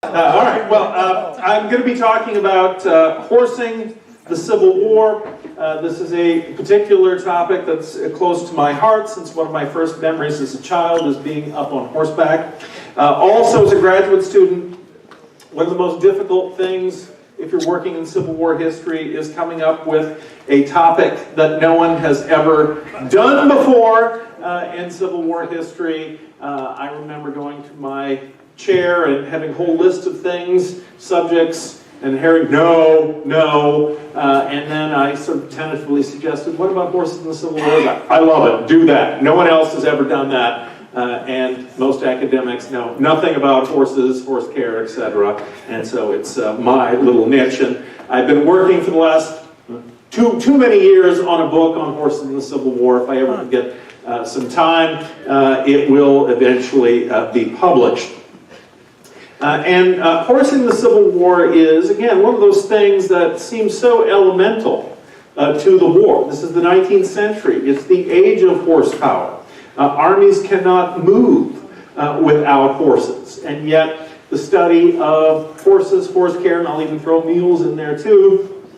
All right, well, I'm going to be talking about horsing the Civil War. This is a particular topic that's close to my heart, since one of my first memories as a child is being up on horseback. Also, as a graduate student, one of the most difficult things, if you're working in Civil War history, is coming up with a topic that no one has ever done before in Civil War history. I remember going to my chair and having a whole list of things, subjects, and hearing no, and then I sort of tentatively suggested, what about horses in the Civil War? I love it, do that. No one else has ever done that, and most academics know nothing about horses, horse care, etc. And so it's my little niche, and I've been working for the last too many years on a book on horses in the Civil War. If I ever get some time, it will eventually be published. Horsing the Civil War is, again, one of those things that seems so elemental to the war. This is the 19th century. It's the age of horsepower. Armies cannot move without horses. And yet, the study of horses, horse care, and I'll even throw mules in there too,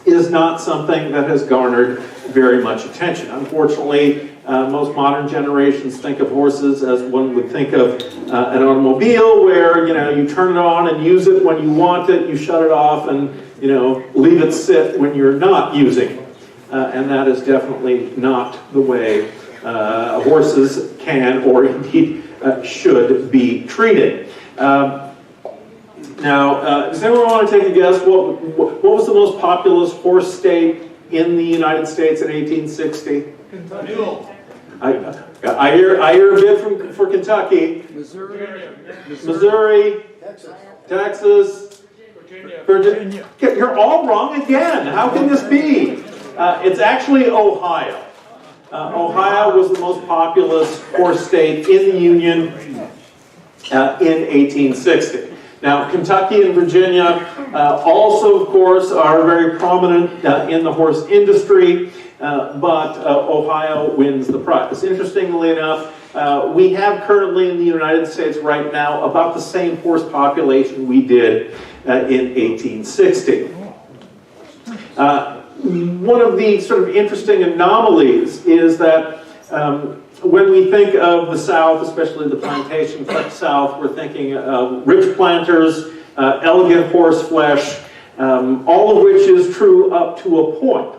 is not something that has garnered very much attention. Unfortunately, most modern generations think of horses as one would think of an automobile, where you turn it on and use it when you want it, you shut it off and leave it sit when you're not using it. And that is definitely not the way horses can or indeed should be treated. Now, does anyone want to take a guess? What was the most populous horse state in the United States in 1860? Kentucky. I hear a bit for Kentucky. Missouri. Texas. Virginia. You're all wrong again. How can this be? It's actually Ohio. Ohio was the most populous horse state in the Union in 1860. Now, Kentucky and Virginia also, of course, are very prominent in the horse industry, but Ohio wins the prize. Interestingly enough, we have currently in the United States right now about the same horse population we did in 1860. One of the sort of interesting anomalies is that when we think of the South, especially the plantation South, we're thinking of rich planters, elegant horse flesh, all of which is true up to a point.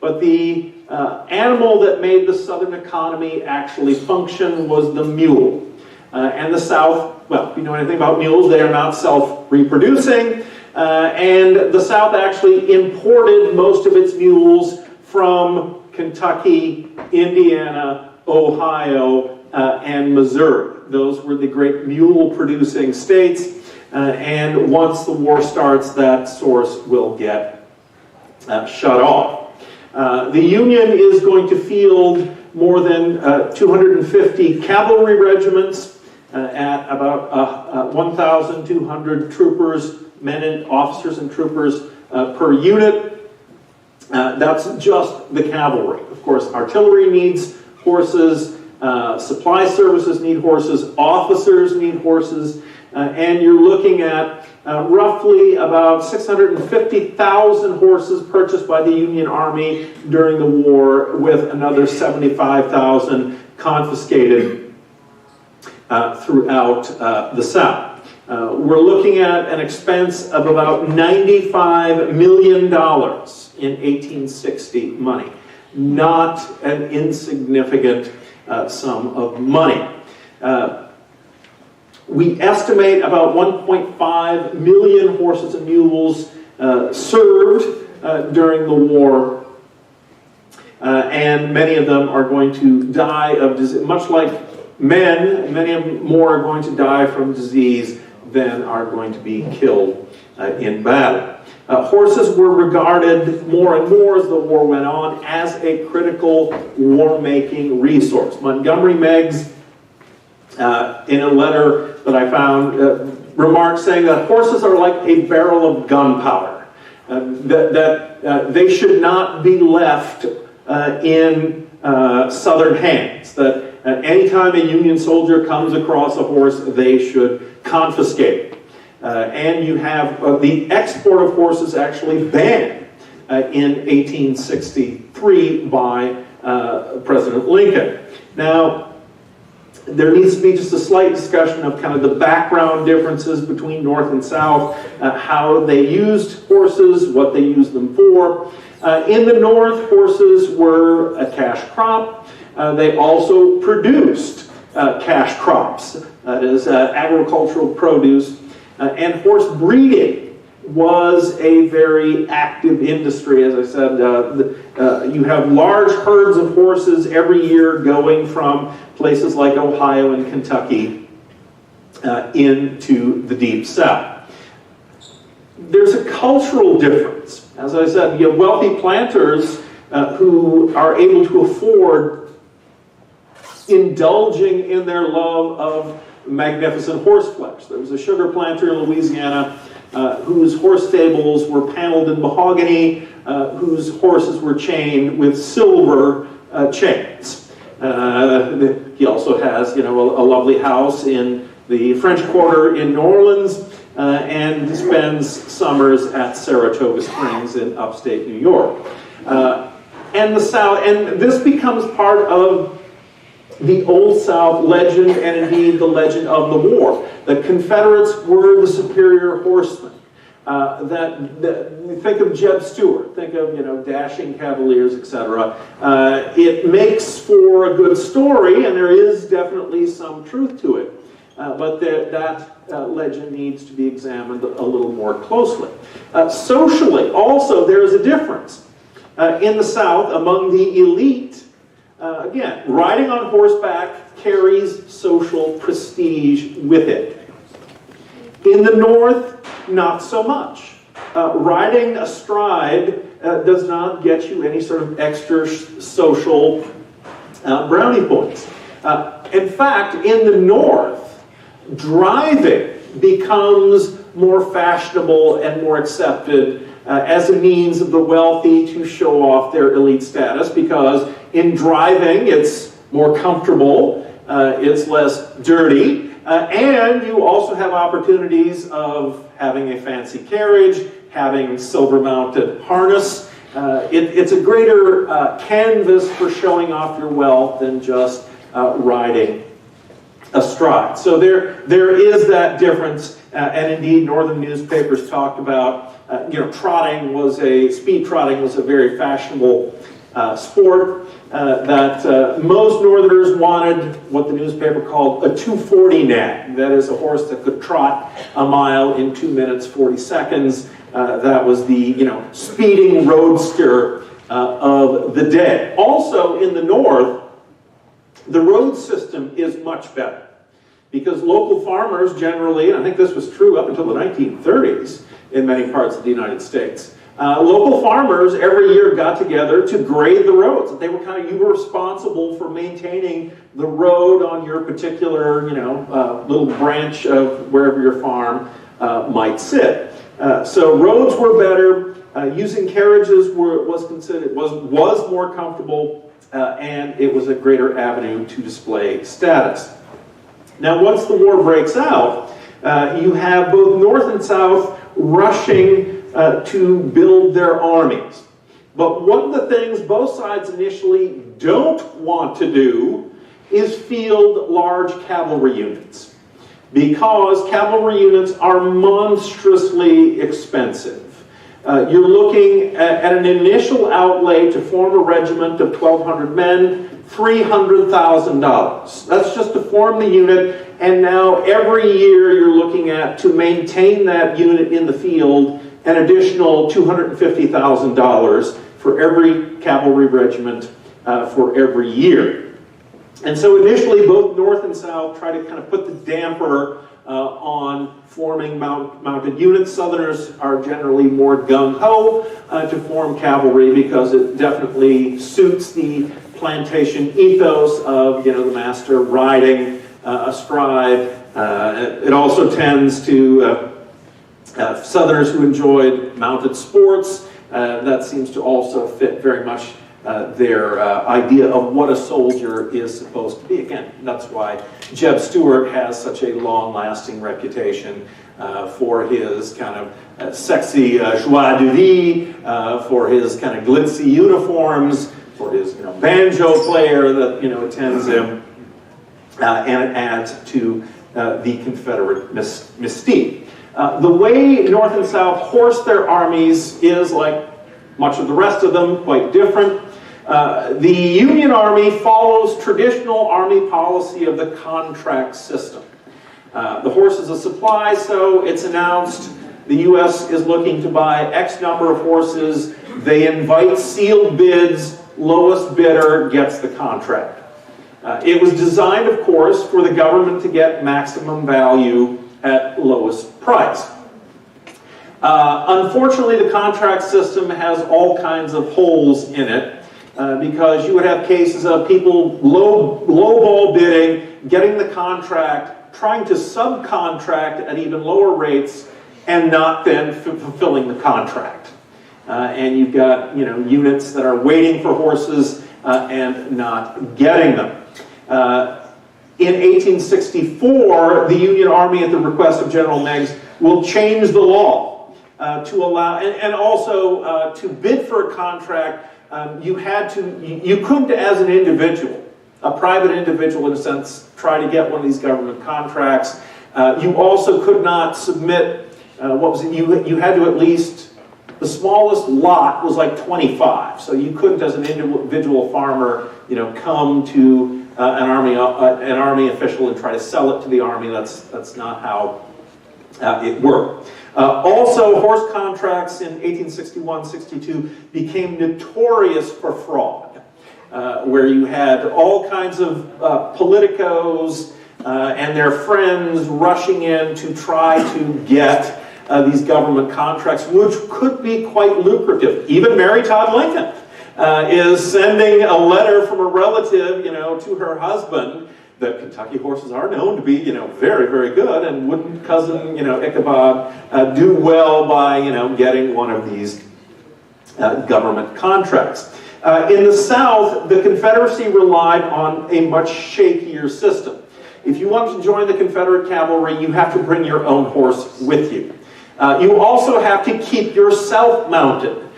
But the animal that made the Southern economy actually function was the mule. And the South, well, if you know anything about mules, they are not self-reproducing. And the South actually imported most of its mules from Kentucky, Indiana, Ohio, and Missouri. Those were the great mule-producing states. And once the war starts, that source will get shut off. The Union is going to field more than 250 cavalry regiments at about 1,200 troopers, men and officers and troopers per unit. That's just the cavalry. Of course, artillery needs horses, supply services need horses, officers need horses, and you're looking at roughly about 650,000 horses purchased by the Union Army during the war, with another 75,000 confiscated throughout the South. We're looking at an expense of about $95 million in 1860 money. Not an insignificant sum of money. We estimate about 1.5 million horses and mules served during the war, and many of them are going to die of disease. Much like men, many of them more are going to die from disease than are going to be killed in battle. Horses were regarded more and more as the war went on as a critical war-making resource. Montgomery Meigs, in a letter that I found, remarked saying that horses are like a barrel of gunpowder, that they should not be left in Southern hands, that anytime a Union soldier comes across a horse, they should confiscate it. And you have the export of horses actually banned in 1863 by President Lincoln. Now, there needs to be just a slight discussion of kind of the background differences between North and South, how they used horses, what they used them for. In the North, horses were a cash crop. They also produced cash crops, that is agricultural produce, and horse breeding was a very active industry. As I said, you have large herds of horses every year going from places like Ohio and Kentucky into the Deep South. There's a cultural difference. As I said, you have wealthy planters who are able to afford indulging in their love of magnificent horse flesh. There was a sugar planter in Louisiana whose horse stables were paneled in mahogany, whose horses were chained with silver chains. He also has, a lovely house in the French Quarter in New Orleans, and spends summers at Saratoga Springs in upstate New York. And the South, and this becomes part of the Old South legend, and indeed the legend of the war. The Confederates were the superior horsemen. Think of Jeb Stuart, think of dashing cavaliers, etc. It makes for a good story, and there is definitely some truth to it. But that legend needs to be examined a little more closely. Socially, also, there is a difference. In the South, among the elite, again, riding on horseback carries social prestige with it. In the North, not so much. Riding astride does not get you any sort of extra social brownie points. In fact, in the North, driving becomes more fashionable and more accepted as a means of the wealthy to show off their elite status, because in driving it's more comfortable, it's less dirty, and you also have opportunities of having a fancy carriage, having silver-mounted harness. It's a greater canvas for showing off your wealth than just riding astride. So there is that difference, and indeed northern newspapers talked about speed trotting was a very fashionable sport, that most northerners wanted what the newspaper called a 240 nag. That is a horse that could trot a mile in 2 minutes 40 seconds. That was the speeding roadster of the day. Also in the North, the road system is much better, because local farmers generally, and I think this was true up until the 1930s in many parts of the United States, local farmers every year got together to grade the roads. You were responsible for maintaining the road on your particular, little branch of wherever your farm might sit. So roads were better. Using carriages was more comfortable, and it was a greater avenue to display status. Now, once the war breaks out, you have both North and South rushing to build their armies. But one of the things both sides initially don't want to do is field large cavalry units, because cavalry units are monstrously expensive. You're looking at an initial outlay to form a regiment of 1,200 men, $300,000. That's just to form the unit, and now every year you're looking at, to maintain that unit in the field, an additional $250,000 for every cavalry regiment for every year. And so initially both North and South try to kind of put the damper on forming mounted units. Southerners are generally more gung-ho to form cavalry, because it definitely suits the plantation ethos of the master riding astride. It also tends to Southerners who enjoyed mounted sports. That seems to also fit very much their idea of what a soldier is supposed to be. Again, that's why Jeb Stuart has such a long-lasting reputation for his kind of sexy joie de vivre, for his kind of glitzy uniforms, for his banjo player that attends him, and it adds to the Confederate mystique. The way North and South horsed their armies is, like much of the rest of them, quite different. The Union Army follows traditional Army policy of the contract system. The horse is a supply, so it's announced the U.S. is looking to buy X number of horses. They invite sealed bids. Lowest bidder gets the contract. It was designed, of course, for the government to get maximum value at lowest price. Unfortunately, the contract system has all kinds of holes in it because you would have cases of people lowball bidding, getting the contract, trying to subcontract at even lower rates, and not then fulfilling the contract. And you've got units that are waiting for horses and not getting them. In 1864, the Union Army, at the request of General Meigs, will change the law to allow, and also to bid for a contract. You couldn't, as an individual, a private individual in a sense, try to get one of these government contracts. You also could not submit, you had to at least, the smallest lot was like 25. So you couldn't, as an individual farmer, come to an army official and try to sell it to the army. That's not how it worked. Also, horse contracts in 1861-62 became notorious for fraud, where you had all kinds of politicos and their friends rushing in to try to get these government contracts, which could be quite lucrative. Even Mary Todd Lincoln is sending a letter from a relative, to her husband that Kentucky horses are known to be, very, very good, and wouldn't cousin, Ichabod do well by, getting one of these government contracts. In the South, the Confederacy relied on a much shakier system. If you want to join the Confederate cavalry, you have to bring your own horse with you. You also have to keep yourself mounted.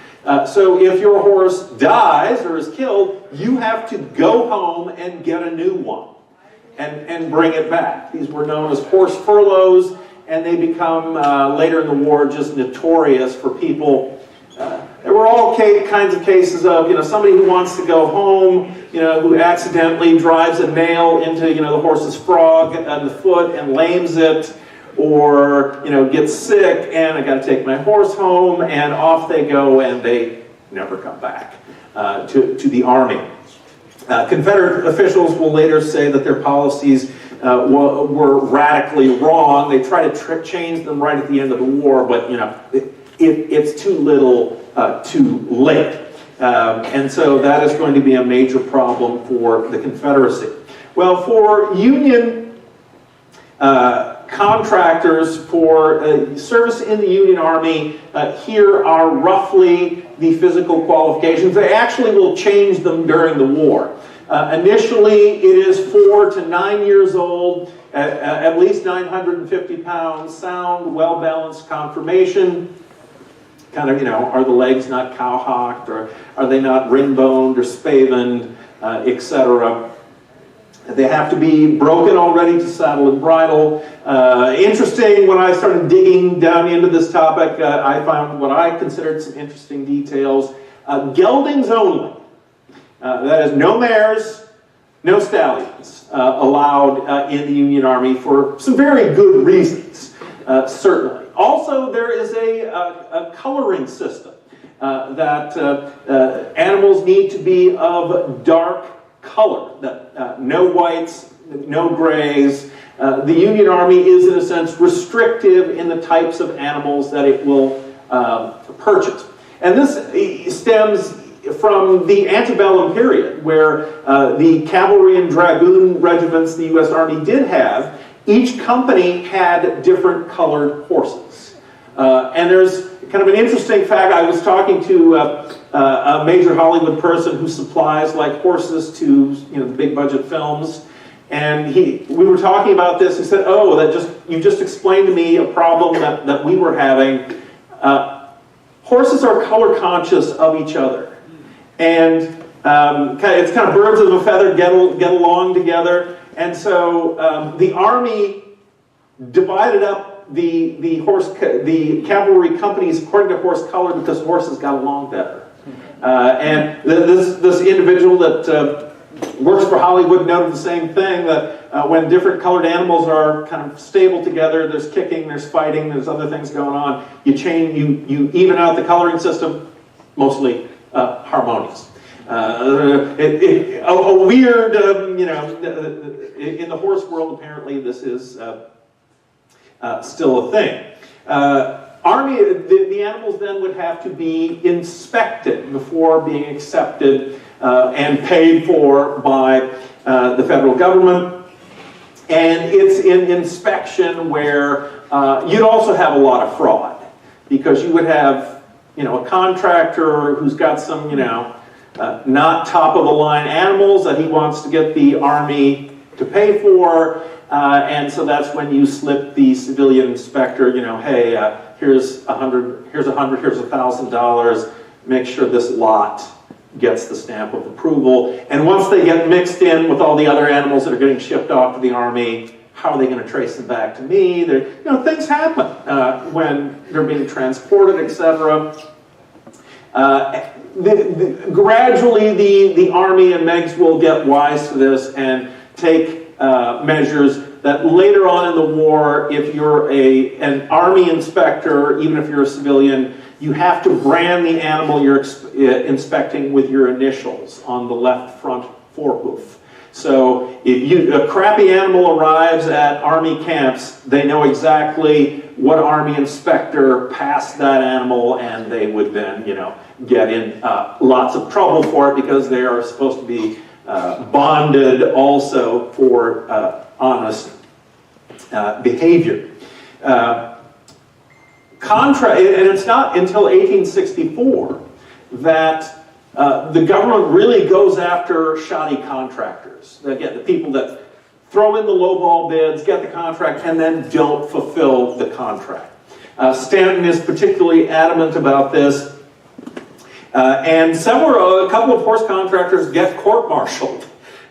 So if your horse dies or is killed, you have to go home and get a new one and bring it back. These were known as horse furloughs, and they become, later in the war, just notorious for people. There were all kinds of cases of, somebody who wants to go home, who accidentally drives a nail into, the horse's frog on the foot and lames it, or gets sick, and I got to take my horse home, and off they go, and they never come back to the army. Confederate officials will later say that their policies were radically wrong. They try to change them right at the end of the war, but it's too little, too late. And so that is going to be a major problem for the Confederacy. Well, for Union contractors for service in the Union Army, here are roughly the physical qualifications. They actually will change them during the war. Initially, it is 4 to 9 years old, at least 950 pounds, sound, well-balanced conformation. Kind of, are the legs not cowhocked, or are they not ring-boned or spavined, etc. They have to be broken already to saddle and bridle. Interesting, when I started digging down into this topic, I found what I considered some interesting details. Geldings only. That is, no mares, no stallions allowed in the Union Army for some very good reasons, certainly. Also, there is a coloring system that animals need to be of dark color, that no whites, no grays. The Union Army is, in a sense, restrictive in the types of animals that it will purchase. And this stems from the antebellum period, where the cavalry and dragoon regiments the U.S. Army did have, each company had different colored horses. And there's, kind of an interesting fact, I was talking to a major Hollywood person who supplies like horses to the big budget films, and we were talking about this. He said, "Oh, you just explained to me a problem that we were having. Horses are color conscious of each other, and it's kind of birds of a feather get along together." And so the Army divided up the cavalry companies according to horse color because horses got along better. And this individual that works for Hollywood noted the same thing, that when different colored animals are kind of stable together, there's kicking, there's fighting, there's other things going on. You even out the coloring system, mostly harmonious. A weird, in the horse world, apparently this is still a thing. Army, the animals then would have to be inspected before being accepted and paid for by the federal government. And it's in inspection where you'd also have a lot of fraud, because you would have, a contractor who's got some, not top of the line animals that he wants to get the Army to pay for. And so that's when you slip the civilian inspector, hey, here's $100, here's $1,000. Make sure this lot gets the stamp of approval. And once they get mixed in with all the other animals that are getting shipped off to the Army, how are they going to trace them back to me? Things happen when they're being transported, etc. Gradually, the Army and MiGs will get wise to this and take measures that later on in the war, if you're an Army inspector, even if you're a civilian, you have to brand the animal you're inspecting with your initials on the left front forehoof. So if a crappy animal arrives at Army camps, they know exactly what Army inspector passed that animal, and they would then, get in lots of trouble for it, because they are supposed to be bonded also for honest behavior. And it's not until 1864 that the government really goes after shoddy contractors. Again, the people that throw in the lowball bids, get the contract, and then don't fulfill the contract. Stanton is particularly adamant about this. And a couple of horse contractors get court-martialed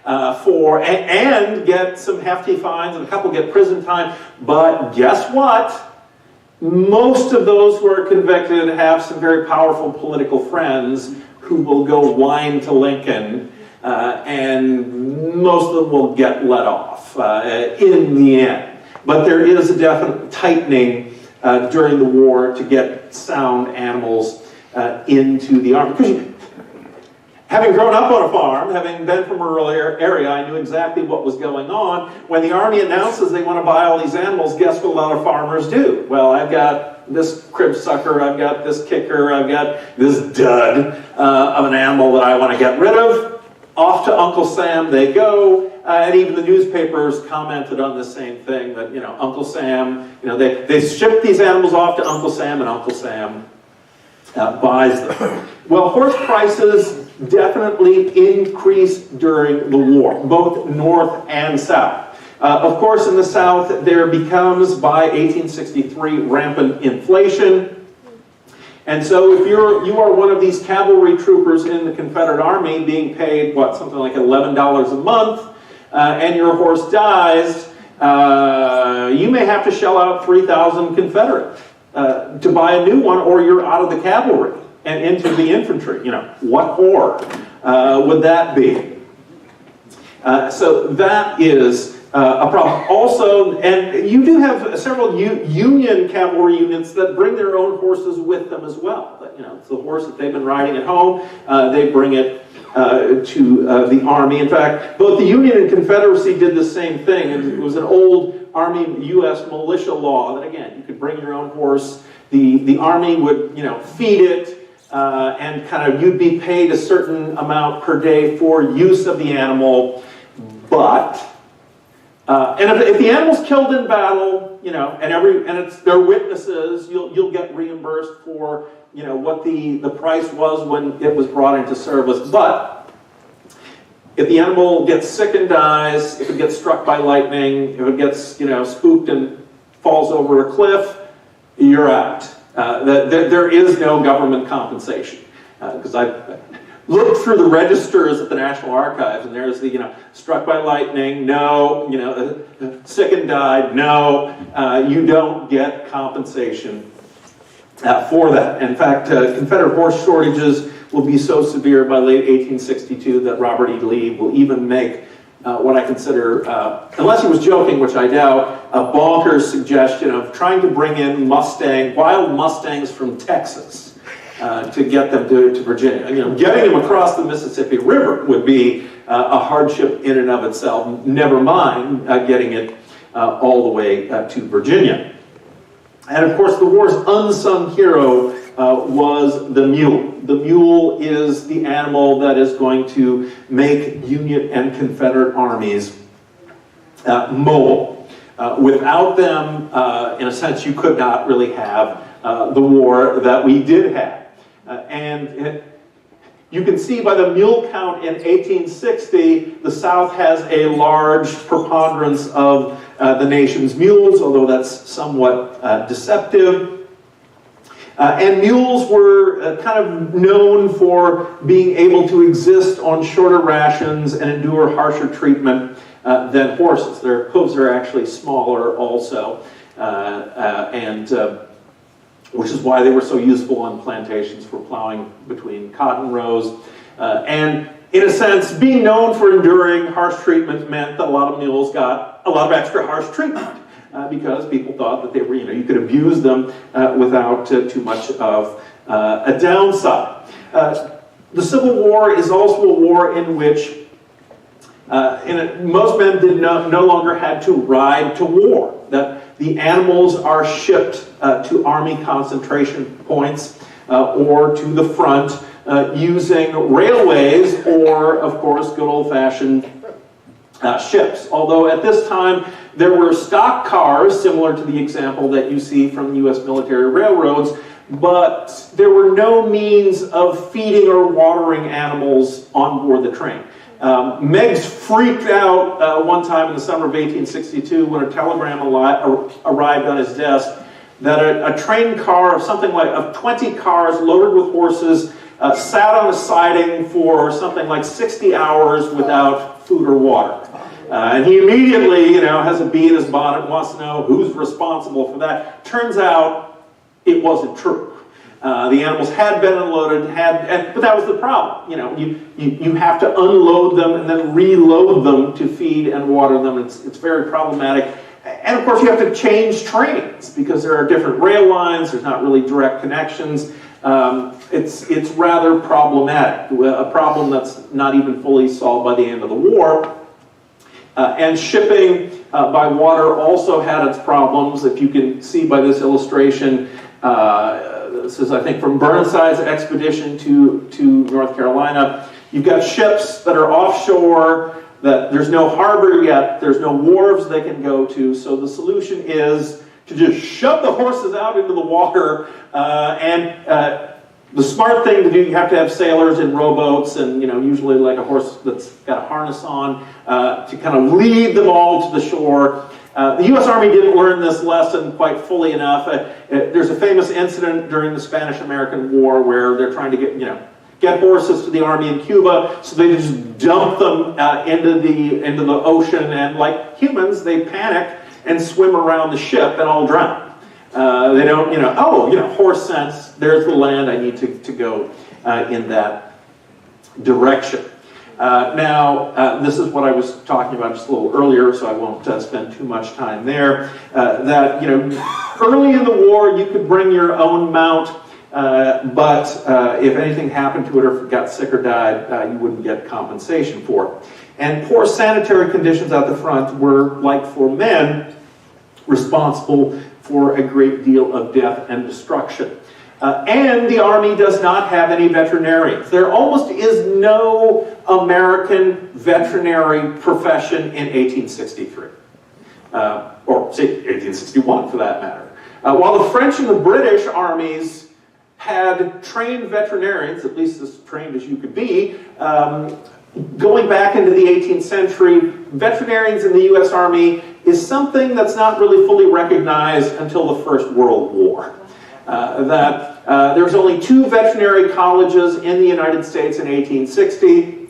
and get some hefty fines, and a couple get prison time. But guess what? Most of those who are convicted have some very powerful political friends who will go whine to Lincoln, and most of them will get let off in the end. But there is a definite tightening during the war to get sound animals into the Army. Because having grown up on a farm, having been from a rural area, I knew exactly what was going on. When the Army announces they want to buy all these animals, guess what a lot of farmers do? Well, I've got this crib sucker, I've got this kicker, I've got this dud of an animal that I want to get rid of. Off to Uncle Sam they go. And even the newspapers commented on the same thing, that, Uncle Sam, they ship these animals off to Uncle Sam, and Uncle Sam buys them. Well, horse prices definitely increased during the war, both north and south. Of course, in the South, there becomes, by 1863, rampant inflation. And so if you are one of these cavalry troopers in the Confederate Army being paid, something like $11 a month, and your horse dies, you may have to shell out 3,000 Confederate to buy a new one, or you're out of the cavalry and into the infantry. What horror would that be? So that is a problem. Also, and you do have several Union cavalry units that bring their own horses with them as well. It's the horse that they've been riding at home. They bring it to the Army. In fact, both the Union and Confederacy did the same thing. It was an old Army U.S. militia law that, again, you could bring your own horse. The Army would, feed it, and you'd be paid a certain amount per day for use of the animal. But And if the animal's killed in battle, you know, and they're witnesses, you'll get reimbursed for, you know, what the price was when it was brought into service. But if the animal gets sick and dies, if it gets struck by lightning, if it gets, you know, spooked and falls over a cliff, you're out. There is no government compensation. Because I looked through the registers at the National Archives, and there's the, you know, struck by lightning, no, you know, sick and died, no, you don't get compensation for that. In fact, Confederate horse shortages will be so severe by late 1862 that Robert E. Lee will even make what I consider, unless he was joking, which I doubt, a bonkers suggestion of trying to bring in wild Mustangs from Texas to get them to Virginia. You know, getting them across the Mississippi River would be a hardship in and of itself, never mind getting it all the way to Virginia. And of course, the war's unsung hero was the mule. The mule is the animal that is going to make Union and Confederate armies mobile. Without them, in a sense, you could not really have the war that we did have. You can see by the mule count in 1860, the South has a large preponderance of the nation's mules, although that's somewhat deceptive. And mules were kind of known for being able to exist on shorter rations and endure harsher treatment than horses. Their hooves are actually smaller also, which is why they were so useful on plantations for plowing between cotton rows. And in a sense, being known for enduring harsh treatment meant that a lot of mules got a lot of extra harsh treatment because people thought that they were, you know, you could abuse them without too much of a downside. The Civil War is also a war in which most men no longer had to ride to war. That the animals are shipped to army concentration points or to the front using railways or, of course, good old-fashioned ships. Although at this time there were stock cars, similar to the example that you see from U.S. military railroads, but there were no means of feeding or watering animals on board the train. Meigs freaked out one time in the summer of 1862 when a telegram arrived on his desk that a train car of something like 20 cars loaded with horses sat on a siding for something like 60 hours without food or water. And he immediately, you know, has a bee in his bonnet and wants to know who's responsible for that. Turns out it wasn't true. The animals had been unloaded, but that was the problem. You know, you have to unload them and then reload them to feed and water them. It's very problematic. And of course, you have to change trains because there are different rail lines. There's not really direct connections. It's rather problematic, a problem that's not even fully solved by the end of the war. And shipping by water also had its problems. If you can see by this illustration, this is, I think, from Burnside's expedition to North Carolina. You've got ships that are offshore, that there's no harbor yet, there's no wharves they can go to, so the solution is to just shove the horses out into the water, the smart thing to do, you have to have sailors in rowboats and, you know, usually like a horse that's got a harness on to kind of lead them all to the shore. The U.S. Army didn't learn this lesson quite fully enough. There's a famous incident during the Spanish-American War where they're trying to get horses to the army in Cuba, so they just dump them into the ocean, and like humans, they panic and swim around the ship and all drown. They don't, horse sense, there's the land, I need to go in that direction. Now, this is what I was talking about just a little earlier, so I won't spend too much time there. That, early in the war, you could bring your own mount, but if anything happened to it or if it got sick or died, you wouldn't get compensation for it. And poor sanitary conditions out the front were, like for men, responsible for a great deal of death and destruction. And the Army does not have any veterinarians. There almost is no American veterinary profession in 1863. or say 1861 for that matter. While the French and the British armies had trained veterinarians, at least as trained as you could be, going back into the 18th century, veterinarians in the U.S. Army is something that's not really fully recognized until the First World War. There's only 2 veterinary colleges in the United States in 1860.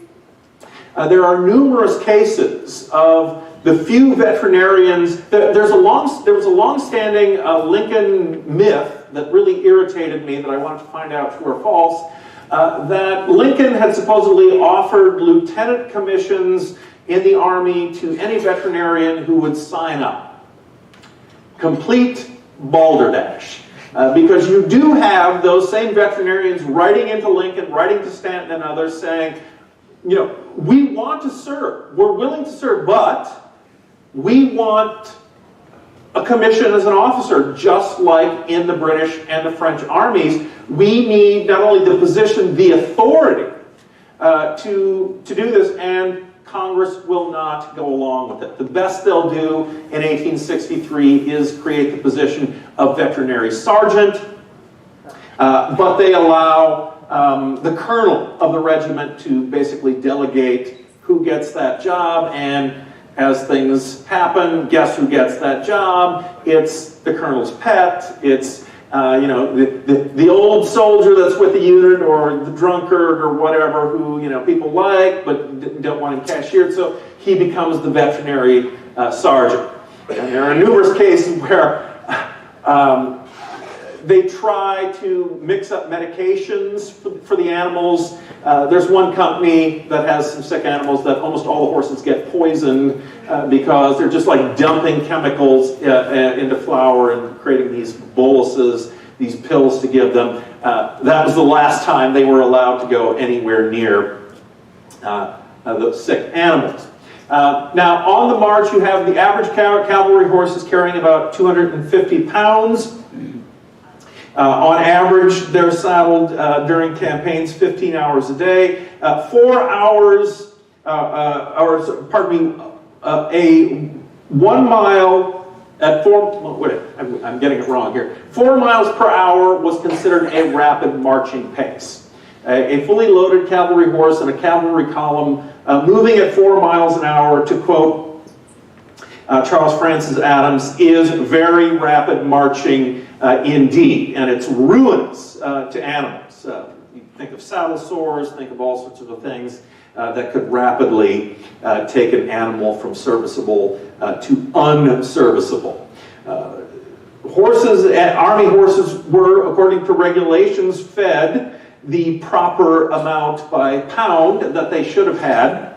There are numerous cases of the few veterinarians. There was a long-standing Lincoln myth that really irritated me that I wanted to find out true or false. That Lincoln had supposedly offered lieutenant commissions in the Army to any veterinarian who would sign up. Complete balderdash. Because you do have those same veterinarians writing into Lincoln, writing to Stanton and others saying, you know, we want to serve, we're willing to serve, but we want a commission as an officer, just like in the British and the French armies. We need not only the position, the authority to do this, and Congress will not go along with it. The best they'll do in 1863 is create the position of veterinary sergeant, but they allow the colonel of the regiment to basically delegate who gets that job, and as things happen, guess who gets that job? It's the colonel's pet. It's the old soldier that's with the unit, or the drunkard, or whatever, who people like but don't want him cashiered. So he becomes the veterinary sergeant. And there are numerous cases where they try to mix up medications for the animals. There's one company that has some sick animals that almost all the horses get poisoned because they're just like dumping chemicals into flour and creating these boluses, these pills to give them. That was the last time they were allowed to go anywhere near the sick animals. Now, on the march, you have the average cavalry horse is carrying about 250 pounds. On average, they're saddled during campaigns 15 hours a day. 4 hours, a 1 mile at 4, wait, I'm getting it wrong here. 4 miles per hour was considered a rapid marching pace. A fully loaded cavalry horse and a cavalry column moving at 4 miles an hour, to quote Charles Francis Adams, is very rapid marching indeed, and it's ruinous to animals. You think of saddle sores, think of all sorts of things that could rapidly take an animal from serviceable to unserviceable. Army horses were, according to regulations, fed the proper amount by pound that they should have had,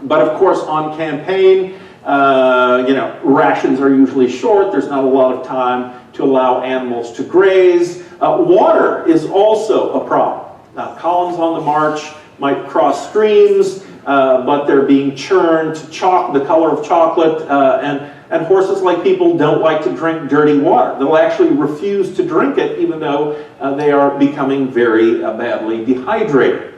but of course on campaign, rations are usually short. There's not a lot of time to allow animals to graze. Water is also a problem. Columns on the march might cross streams, but they're being churned to the color of chocolate, and horses, like people, don't like to drink dirty water. They'll actually refuse to drink it, even though they are becoming very badly dehydrated.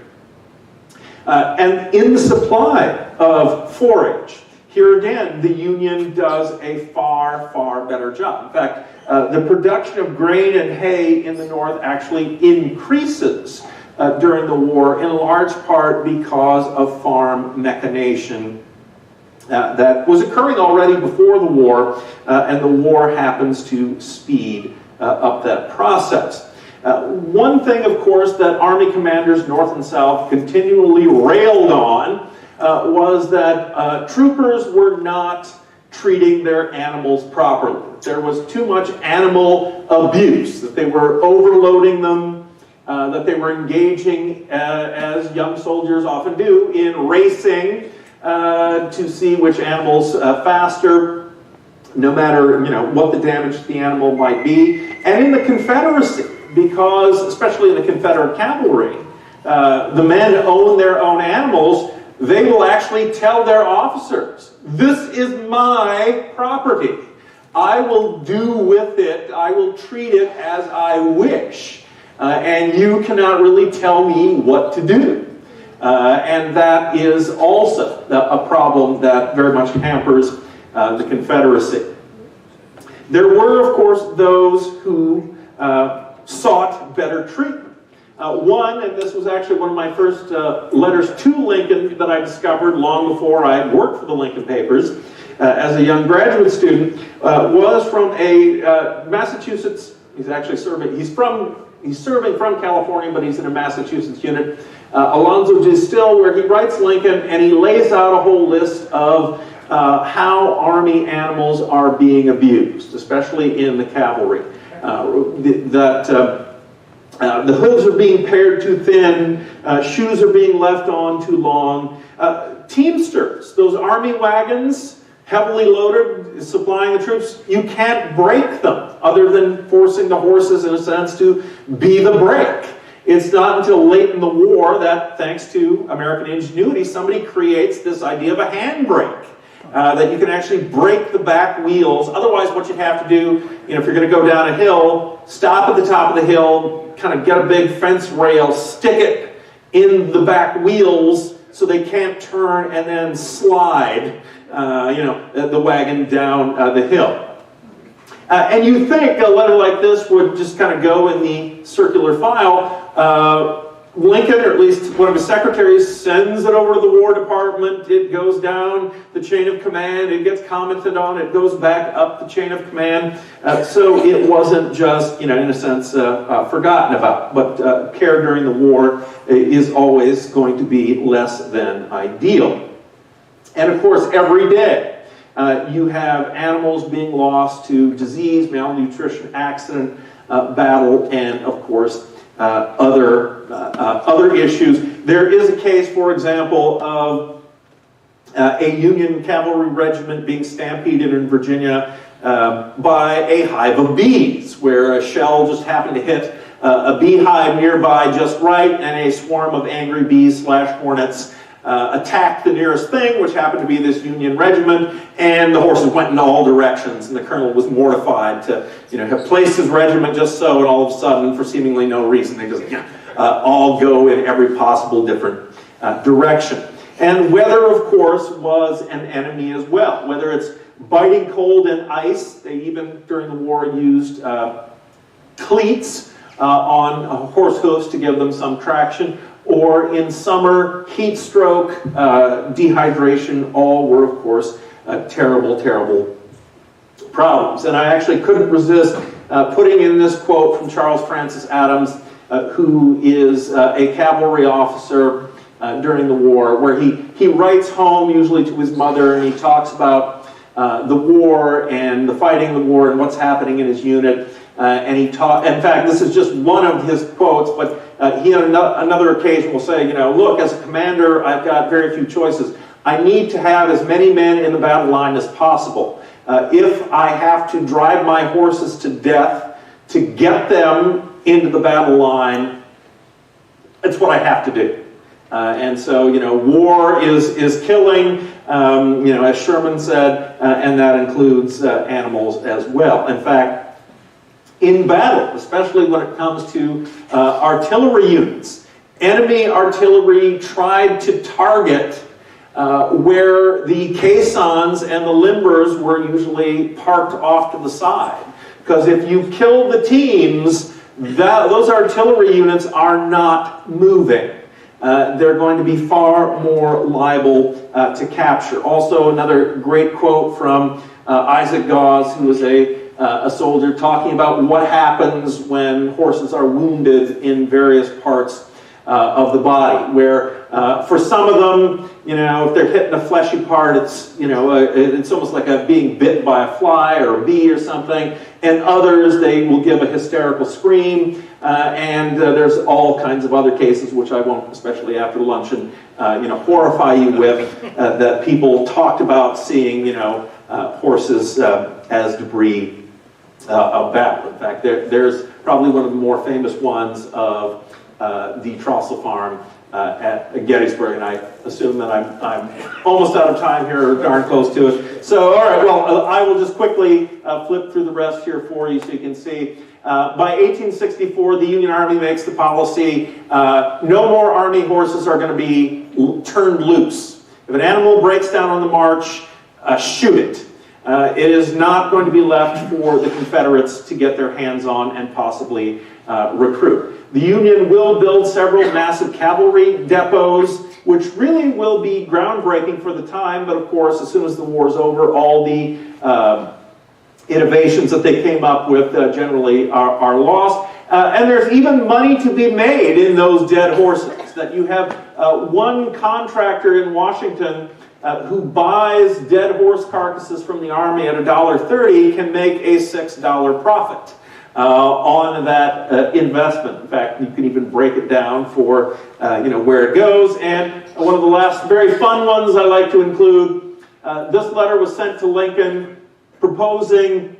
And in the supply of forage, here again, the Union does a far, far better job. In fact, the production of grain and hay in the North actually increases during the war, in large part because of farm machination that was occurring already before the war, and the war happens to speed up that process. One thing, of course, that Army commanders, North and South, continually railed on was that troopers were not treating their animals properly. There was too much animal abuse, that they were overloading them, that they were engaging, as young soldiers often do, in racing to see which animal's faster, no matter what the damage to the animal might be. And in the Confederacy, because especially in the Confederate cavalry, the men own their own animals, they will actually tell their officers, "This is my property. I will do with it, I will treat it as I wish, and you cannot really tell me what to do." And that is also a problem that very much hampers the Confederacy. There were, of course, those who sought better treatment. One, and this was actually one of my first letters to Lincoln that I discovered long before I had worked for the Lincoln Papers as a young graduate student, was from a Massachusetts. He's actually serving. He's serving from California, but he's in a Massachusetts unit. Alonzo Distill, where he writes Lincoln, and he lays out a whole list of how Army animals are being abused, especially in the cavalry. The hooves are being pared too thin, shoes are being left on too long. Teamsters, those army wagons, heavily loaded, supplying the troops, you can't brake them other than forcing the horses, in a sense, to be the brake. It's not until late in the war that, thanks to American ingenuity, somebody creates this idea of a handbrake. That you can actually brake the back wheels. Otherwise, what you'd have to do, if you're going to go down a hill, stop at the top of the hill, kind of get a big fence rail, stick it in the back wheels so they can't turn and then slide, the wagon down the hill. And you think a letter like this would just kind of go in the circular file. Lincoln, or at least one of his secretaries, sends it over to the War Department. It goes down the chain of command. It gets commented on. It goes back up the chain of command. So it wasn't just, in a sense, forgotten about. But care during the war is always going to be less than ideal. And of course, every day you have animals being lost to disease, malnutrition, accident, battle, and of course, other issues. There is a case, for example, of a Union cavalry regiment being stampeded in Virginia by a hive of bees, where a shell just happened to hit a beehive nearby just right, and a swarm of angry bees / hornets attacked the nearest thing, which happened to be this Union regiment, and the horses went in all directions, and the colonel was mortified to have placed his regiment just so, and all of a sudden, for seemingly no reason, they just all go in every possible different direction. And weather, of course, was an enemy as well. Whether it's biting cold and ice, they even during the war used cleats on horse hooves to give them some traction, or in summer, heat stroke, dehydration, all were, of course, terrible, terrible problems. And I actually couldn't resist putting in this quote from Charles Francis Adams, who is a cavalry officer during the war, where he writes home, usually to his mother, and he talks about the war and the fighting in the war and what's happening in his unit. And in fact, this is just one of his quotes, but he on another occasion will say, look, as a commander, I've got very few choices. I need to have as many men in the battle line as possible. If I have to drive my horses to death to get them into the battle line, it's what I have to do. And so, war is killing, as Sherman said, and that includes animals as well. In fact, in battle, especially when it comes to artillery units, enemy artillery tried to target where the caissons and the limbers were usually parked off to the side. Because if you kill the teams, those artillery units are not moving. They're going to be far more liable to capture. Also, another great quote from Isaac Gause, who was a soldier, talking about what happens when horses are wounded in various parts of the body, where for some of them, if they're hitting a fleshy part, it's it's almost like being bit by a fly or a bee or something, and others, they will give a hysterical scream, and there's all kinds of other cases, which I won't, especially after luncheon, horrify you with, that people talked about seeing, horses as debris of battle. In fact, there's probably one of the more famous ones of the Trossel Farm at Gettysburg, and I assume that I'm almost out of time here, or darn close to it. So, all right, well, I will just quickly flip through the rest here for you so you can see. By 1864, the Union Army makes the policy, no more Army horses are going to be turned loose. If an animal breaks down on the march, shoot it. it is not going to be left for the Confederates to get their hands on and possibly recruit. The Union will build several massive cavalry depots, which really will be groundbreaking for the time, but of course, as soon as the war is over, all the innovations that they came up with generally are lost. And there's even money to be made in those dead horses. That you have one contractor in Washington who buys dead horse carcasses from the army at $1.30 can make a $6 profit on that investment. In fact, you can even break it down for where it goes. And one of the last very fun ones I like to include, this letter was sent to Lincoln proposing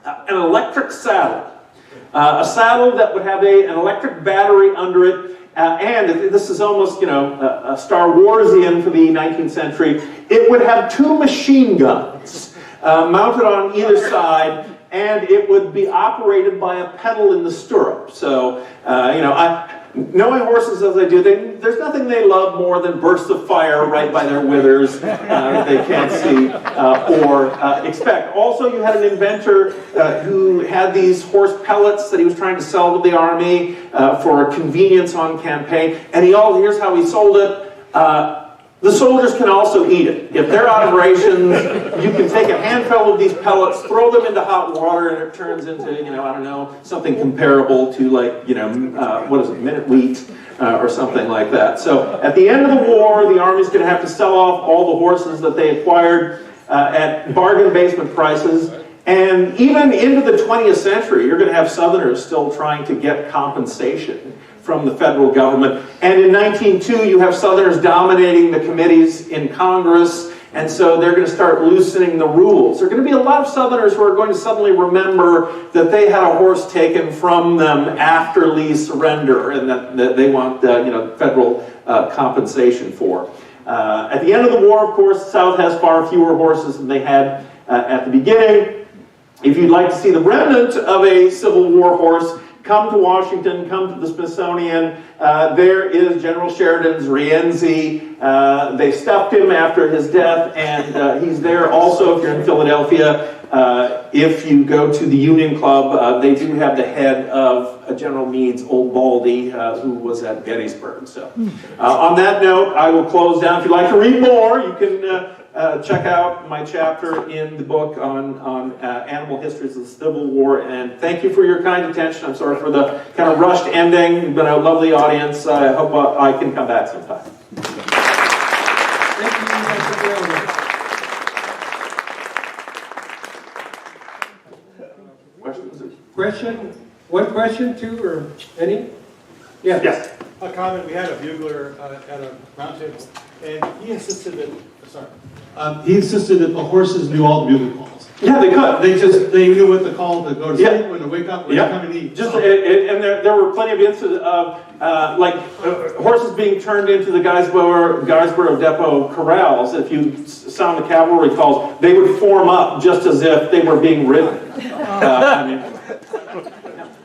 an electric saddle. A saddle that would have an electric battery under it, and this is almost, a Star Warsian for the 19th century. It would have 2 machine guns mounted on either side, and it would be operated by a pedal in the stirrup. So, knowing horses as I do, there's nothing they love more than bursts of fire right by their withers that they can't see or expect. Also, you had an inventor who had these horse pellets that he was trying to sell to the army for convenience on campaign. And here's how he sold it. The soldiers can also eat it. If they're out of rations, you can take a handful of these pellets, throw them into hot water, and it turns into, something comparable to minute wheat or something like that. So at the end of the war, the Army's going to have to sell off all the horses that they acquired at bargain basement prices. And even into the 20th century, you're going to have Southerners still trying to get compensation from the federal government. And in 1902, you have Southerners dominating the committees in Congress, and so they're going to start loosening the rules. There are going to be a lot of Southerners who are going to suddenly remember that they had a horse taken from them after Lee's surrender, and that they want federal compensation for. At the end of the war, of course, the South has far fewer horses than they had at the beginning. If you'd like to see the remnant of a Civil War horse, come to Washington, come to the Smithsonian. There is General Sheridan's Rienzi. They stuffed him after his death, and he's there also if you're in Philadelphia. If you go to the Union Club, they do have the head of General Meade's Old Baldy, who was at Gettysburg. So, on that note, I will close down. If you'd like to read more, you can check out my chapter in the book on animal histories of the Civil War. And thank you for your kind attention. I'm sorry for the kind of rushed ending. You've been a lovely audience. I hope I can come back sometime. Thank you, Questions? Question? One question, two, or any? Yeah. Yes. A comment, we had a bugler at a round table, and he insisted that, the horses knew all the bugle calls. Yeah, they could. They knew what to call to go to sleep, when to wake up, when to come and eat. And there were plenty of incidents of horses being turned into the Guysborough Depot corrals. If you sound the cavalry calls, they would form up just as if they were being ridden.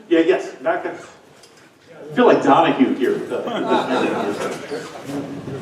Yes, back then. I feel like Donahue here. There's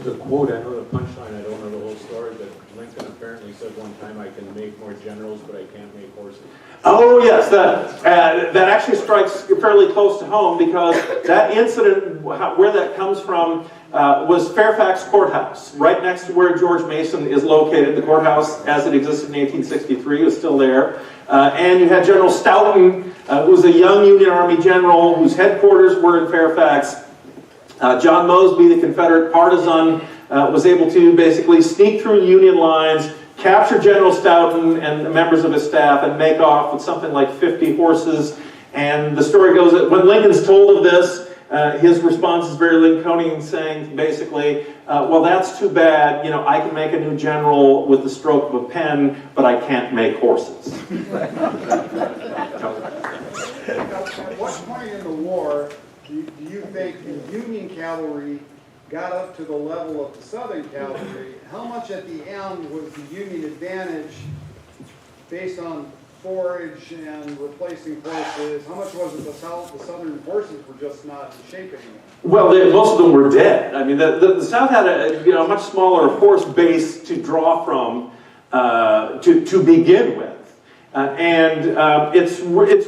a quote, I know the punchline, I don't know the whole story, but Lincoln apparently said one time, I can make more generals, but I can't make horses. Oh yes, that actually strikes fairly close to home, because that incident, where that comes from, was Fairfax Courthouse, right next to where George Mason is located. The courthouse, as it existed in 1863, is still there. And you had General Stoughton, who was a young Union Army general whose headquarters were in Fairfax. John Mosby, the Confederate partisan, was able to basically sneak through Union lines, capture General Stoughton and the members of his staff, and make off with something like 50 horses. And the story goes that when Lincoln's told of this, his response is very Lincolnian, saying basically, well, that's too bad. I can make a new general with the stroke of a pen, but I can't make horses. At what point in the war do you think the Union cavalry got up to the level of the Southern cavalry? How much at the end was the Union advantage based on forage and replacing horses? How much was it the Southern horses were just not in shape anymore? Well, most of them were dead. I mean, the South had a much smaller horse base to draw from to begin with. It's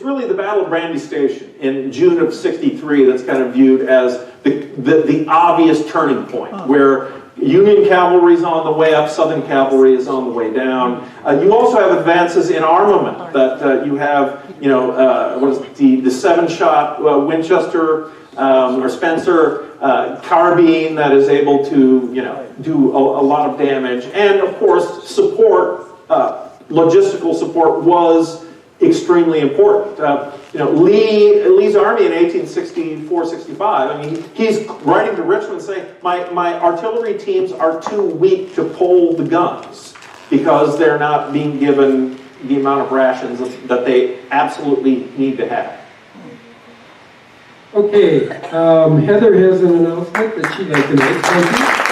really the Battle of Brandy Station in June of '63 that's kind of viewed as the obvious turning point, where Union cavalry is on the way up, Southern cavalry is on the way down. You also have advances in armament that you have, what is it, the 7-shot Winchester or Spencer carbine that is able to, do a lot of damage, and of course support. Logistical support was extremely important. Lee's army in 1864-65, I mean, he's writing to Richmond saying, my artillery teams are too weak to pull the guns because they're not being given the amount of rations that they absolutely need to have. Okay, Heather has an announcement that she'd like to make. Thank you.